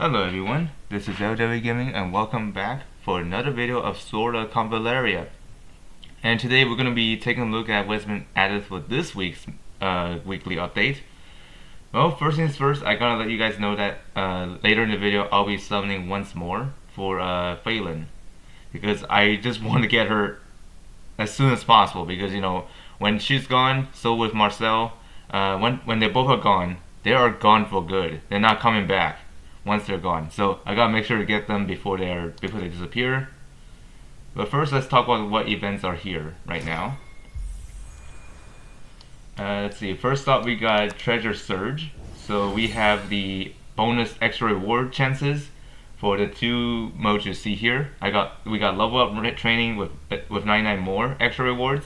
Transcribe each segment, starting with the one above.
Hello everyone, this is LW Gaming and welcome back for another video of Sword of Convallaria. And today we're going to be taking a look at what's been added for this week's weekly update. Well, first things first, I gotta let you guys know that later in the video I'll be summoning once more for Phelan. Because I just want to get her as soon as possible, because you know, when she's gone, so with Marcel, when they both are gone, they are gone for good. They're not coming back once they're gone. So I gotta make sure to get them before they disappear. But first, let's talk about what events are here right now. Let's see. First up, we got Treasure Surge. So we have the bonus extra reward chances for the two modes you see here. We got level up training with 99 more extra rewards.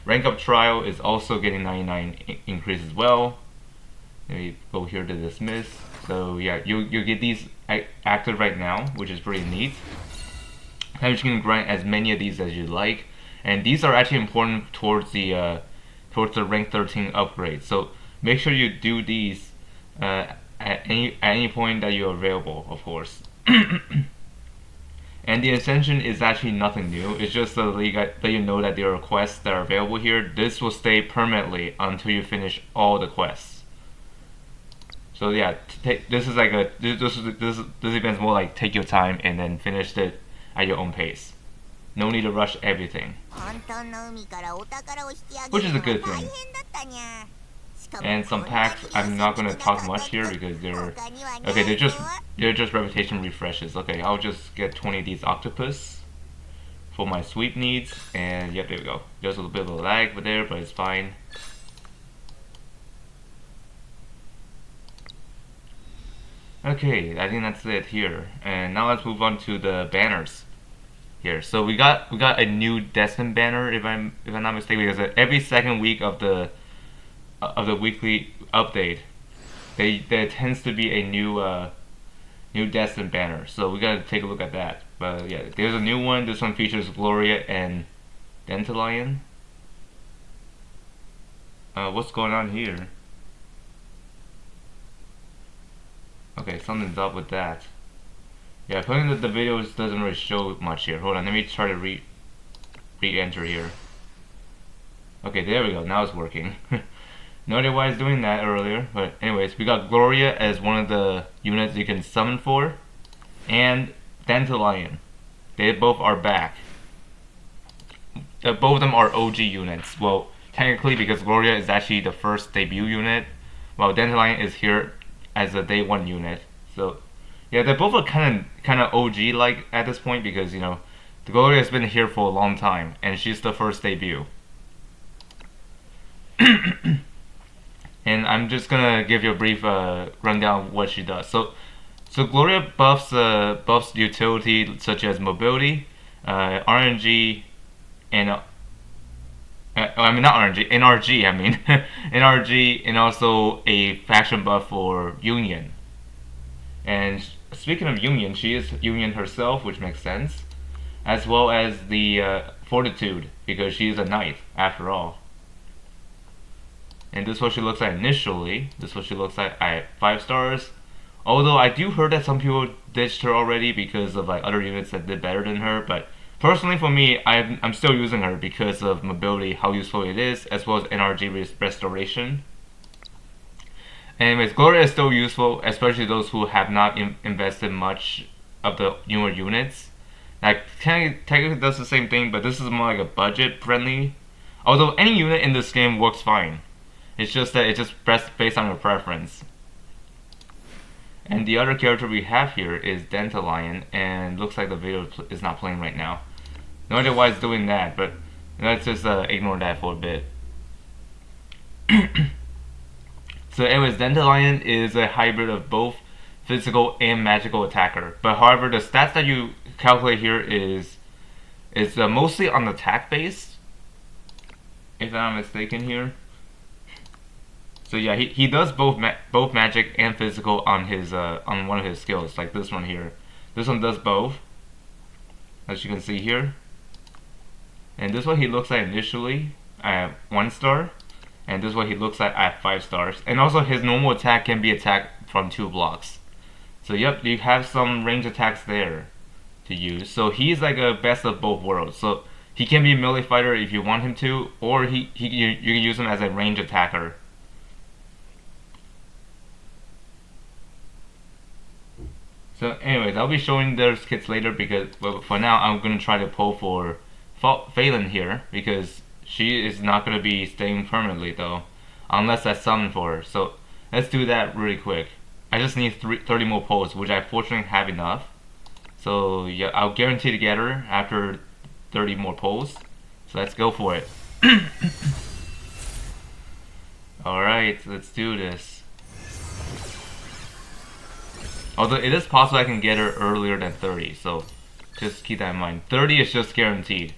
Rank up trial is also getting 99 increase as well. Maybe go here to dismiss. So yeah, you get these active right now, which is pretty neat. And you can grind as many of these as you like, and these are actually important towards the rank 13 upgrade. So make sure you do these at any point that you're available, of course. And the ascension is actually nothing new. It's just to let you know that there are quests that are available here. This will stay permanently until you finish all the quests. So yeah, this is like this event's more like take your time and then finish it at your own pace. No need to rush everything, which is a good thing. And some packs, I'm not gonna talk much here because they're just reputation refreshes. Okay, I'll just get 20 of these octopus for my sweep needs, and yep, there we go. There's a little bit of a lag there, but it's fine. Okay, I think that's it here, and now let's move on to the banners here. So we got a new Destined banner, if I'm not mistaken, because every second week of the weekly update, there tends to be a new Destined banner. So we gotta take a look at that. But yeah, there's a new one. This one features Gloria and Dantalion. What's going on here? Okay, something's up with that. Yeah, putting the videos doesn't really show much here. Hold on, let me try to re-enter here. Okay, there we go. Now it's working. No idea why it's doing that earlier, but anyways, we got Gloria as one of the units you can summon for, and Dantalion. They both are back. Both of them are OG units. Well, technically, because Gloria is actually the first debut unit, while Dantalion is here as a day one unit. So yeah, they both are kind of OG like at this point, because you know the Gloria has been here for a long time and she's the first debut. And I'm just gonna give you a brief rundown of what she does. So Gloria buffs utility such as mobility, RNG, and I mean not RNG, NRG. I mean NRG, and also a faction buff for Union. And speaking of Union, she is Union herself, which makes sense, as well as the Fortitude, because she's a knight after all. And this is what she looks like initially. This is what she looks like at 5 stars. Although I do heard that some people ditched her already because of like other units that did better than her, but personally, for me, I'm still using her because of mobility, how useful it is, as well as NRG restoration. Anyways, Gloria is still useful, especially those who have not invested much of the newer units. Like, technically does the same thing, but this is more like a budget-friendly. Although any unit in this game works fine. It's just that it's just based on your preference. And the other character we have here is Dantalion, and looks like the video is not playing right now. No idea why it's doing that, but let's just ignore that for a bit. So anyways, Dantalion is a hybrid of both physical and magical attacker. But however, the stats that you calculate here is mostly on the attack base, if I'm not mistaken here. So yeah, he does both magic and physical on his on one of his skills, like this one here. This one does both, as you can see here. And this is what he looks like initially at 1 star, and this is what he looks like at 5 stars. And also his normal attack can be attacked from 2 blocks. So yep, you have some range attacks there to use. So he's like a best of both worlds. So he can be a melee fighter if you want him to, or you can use him as a range attacker. So anyways, I'll be showing those kits later because for now I'm gonna try to pull for Phelan here because she is not gonna be staying permanently though, unless I summon for her. So let's do that really quick. I just need 30 more pulls, which I fortunately have enough. So yeah, I'll guarantee to get her after 30 more pulls. So let's go for it. Alright, let's do this. Although it is possible I can get her earlier than 30, so just keep that in mind. 30 is just guaranteed.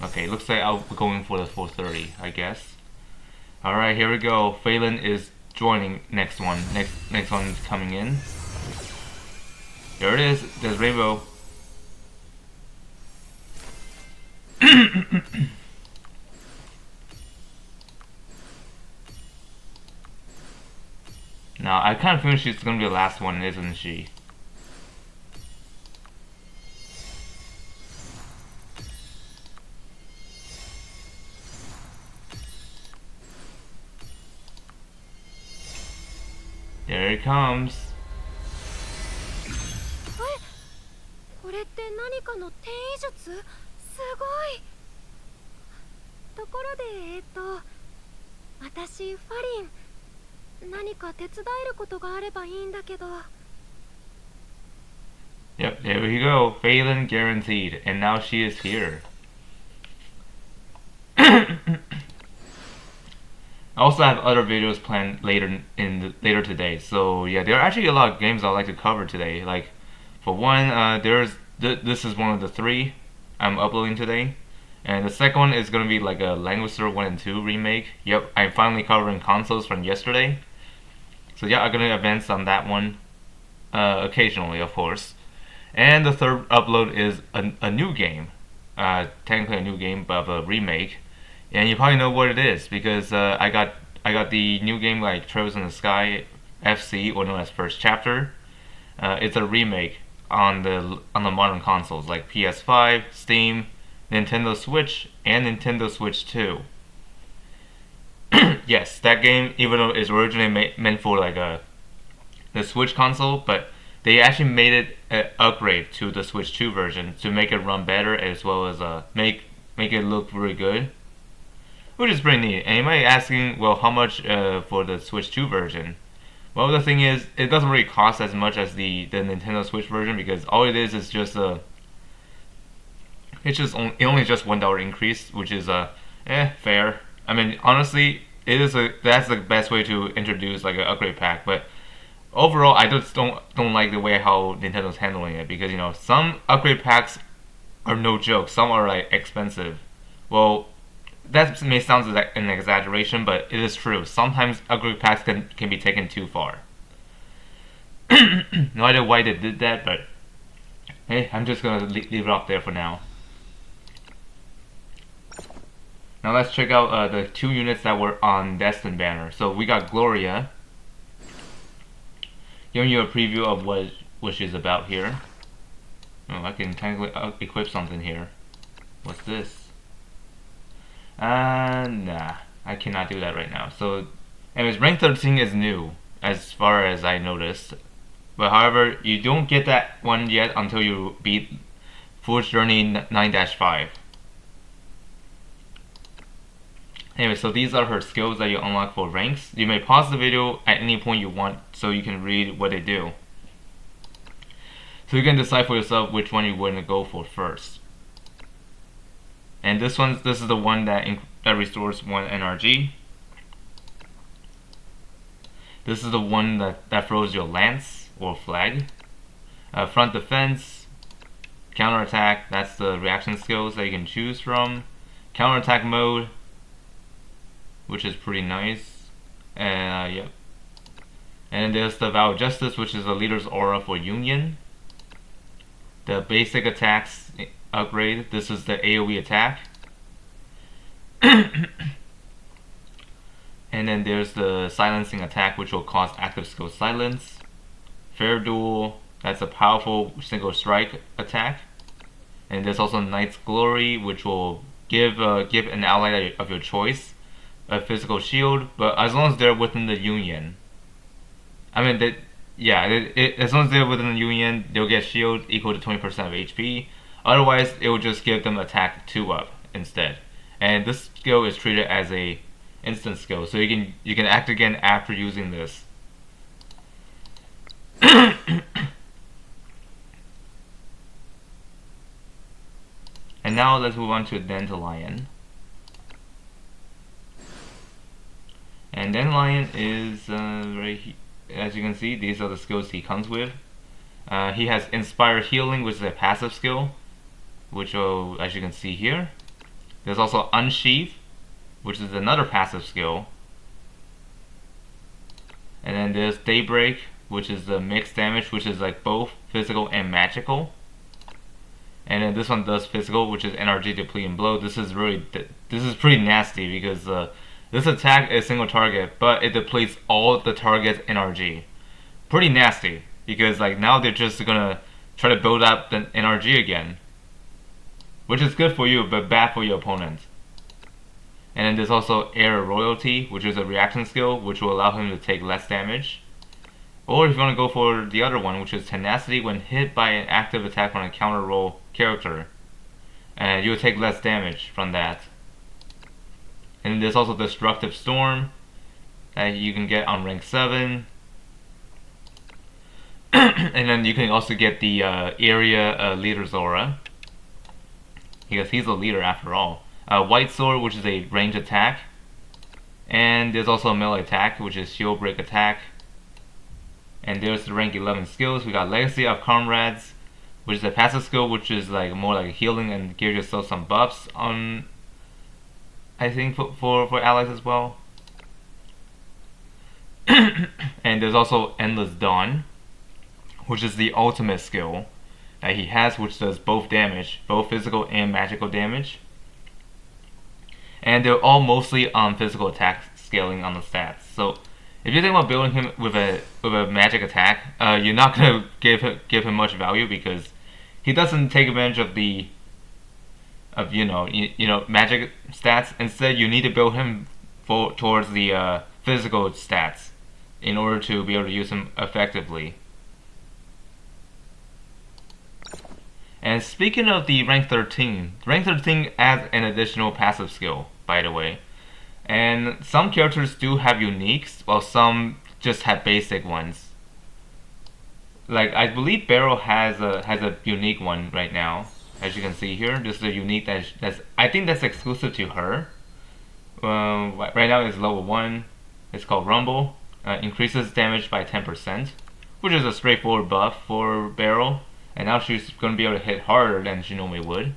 Okay, looks like I'll be going for the 430, I guess. Alright, here we go. Phelan is joining next one. Next one's coming in. There it is. There's Rainbow. Now, I kind of feel she's gonna be the last one, isn't she? There it comes. これって何かの転移術？すごい。ところで私ファリン。何か手伝えることがあればいいんだけど。Yep, there we go. Phelan guaranteed, and now she is here. I also have other videos planned later today. So yeah, there are actually a lot of games I'd like to cover today. Like for one, this is one of the 3 I'm uploading today. And the second one is gonna be like a Languisher 1 and 2 remake. Yep, I'm finally covering consoles from yesterday. So yeah, I'm gonna advance on that one occasionally, of course. And the third upload is a new game, technically a new game, but a remake. And you probably know what it is because I got the new game like Trails in the Sky FC, or known as First Chapter. It's a remake on the modern consoles like PS5, Steam, Nintendo Switch, and Nintendo Switch 2. Yes, that game, even though it's originally meant for like the Switch console, but they actually made it an upgrade to the Switch 2 version to make it run better as well as make it look really good, which is pretty neat. And you might be asking, well, how much for the Switch 2 version? Well, the thing is, it doesn't really cost as much as the Nintendo Switch version because all it is just it only just $1 increase, which is fair. I mean, honestly, that's the best way to introduce like an upgrade pack. But overall, I just don't like the way how Nintendo's handling it because some upgrade packs are no joke. Some are like expensive. Well, that may sound like an exaggeration, but it is true. Sometimes upgrade packs can be taken too far. No idea why they did that, but hey, I'm just gonna leave it off there for now. Now let's check out the 2 units that were on Destined banner. So we got Gloria, giving you a preview of what she's about here. Oh, I can technically equip something here. What's this? Nah, I cannot do that right now. So, anyways, rank 13 is new, as far as I noticed. But however, you don't get that one yet until you beat Fool's Journey 9-5. Anyway, so these are her skills that you unlock for ranks. You may pause the video at any point you want so you can read what they do. So you can decide for yourself which one you want to go for first. And this is the one that restores 1 NRG. This is the one that throws your lance or flag. Front defense, counterattack, that's the reaction skills that you can choose from. Counterattack mode, which is pretty nice. Yep. And there's the Vow of Justice, which is the leader's aura for Union. The basic attacks upgrade, this is the AoE attack. And then there's the silencing attack, which will cause active skill silence. Fair duel, that's a powerful single strike attack. And there's also Knight's Glory, which will give an ally of your choice a physical shield, but as long as they're within the Union. I mean, as long as they're within the Union, they'll get shield equal to 20% of HP. Otherwise, it will just give them attack 2 up instead. And this skill is treated as a instant skill, so you can act again after using this. And now let's move on to Dantalion. And Dantalion is as you can see, these are the skills he comes with. He has Inspire Healing, which is a passive skill, which as you can see here. There's also Unsheath, which is another passive skill. And then there's Daybreak, which is the mixed damage, which is like both physical and magical. And then this one does physical, which is NRG Depleting Blow. This is pretty nasty because this attack is single target, but it depletes all the target's NRG. Pretty nasty because like now they're just gonna try to build up the NRG again, which is good for you but bad for your opponent. And then there's also Air Royalty, which is a reaction skill, which will allow him to take less damage. Or if you want to go for the other one, which is Tenacity, when hit by an active attack from a counter roll character, and you'll take less damage from that. And then there's also Destructive Storm that you can get on rank 7. And then you can also get the Area Leader's Aura, because he's a leader after all. White Sword, which is a range attack. And there's also a melee attack, which is Shield Break attack. And there's the rank 11 skills. We got Legacy of Comrades, which is a passive skill, which is like more like healing and give yourself some buffs on, I think, for allies as well. And there's also Endless Dawn, which is the ultimate skill that he has, which does both damage, both physical and magical damage. And they're all mostly on physical attack scaling on the stats. So if you think about building him with a magic attack, you're not gonna give him much value because he doesn't take advantage of magic stats. Instead, you need to build him towards the physical stats in order to be able to use him effectively. And speaking of the rank 13 adds an additional passive skill, by the way. And some characters do have uniques, while some just have basic ones. Like I believe Beryl has a unique one right now, as you can see here. This is a unique that's I think that's exclusive to her. Right now it's level 1. It's called Rumble. Increases damage by 10%, which is a straightforward buff for Beryl. And now she's going to be able to hit harder than she normally would.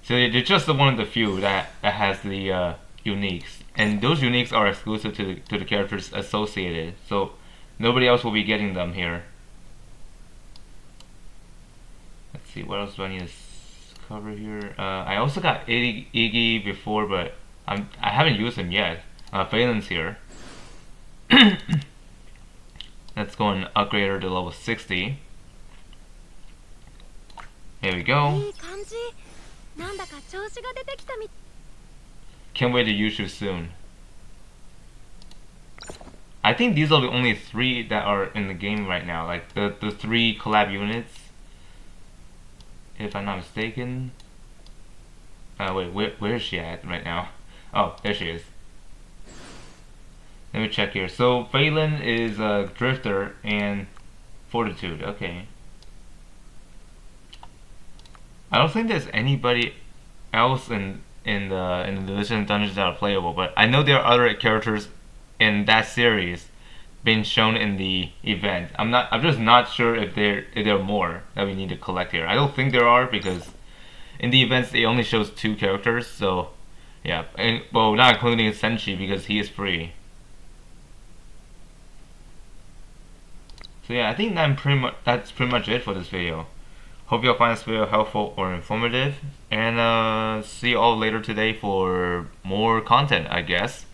So they're just one of the few that has the uniques, and those uniques are exclusive to the characters associated. So nobody else will be getting them here. Let's see, what else do I need to cover here? I also got Iggy before, but I haven't used him yet. Phelan's here. Let's go and upgrade her to level 60. There we go. Can't wait to use you soon. I think these are the only 3 that are in the game right now, like the 3 collab units, if I'm not mistaken. Wait, where is she at right now? Oh, there she is. Let me check here. So Phelan is Drifter and Fortitude. Okay. I don't think there's anybody else in the Legend Dungeons that are playable, but I know there are other characters in that series being shown in the event. I'm just not sure if there are more that we need to collect here. I don't think there are, because in the events it only shows 2 characters. So yeah, and well, not including Senshi because he is free. So yeah, I think that's pretty much it for this video. Hope you'll find this video helpful or informative. And see you all later today for more content, I guess.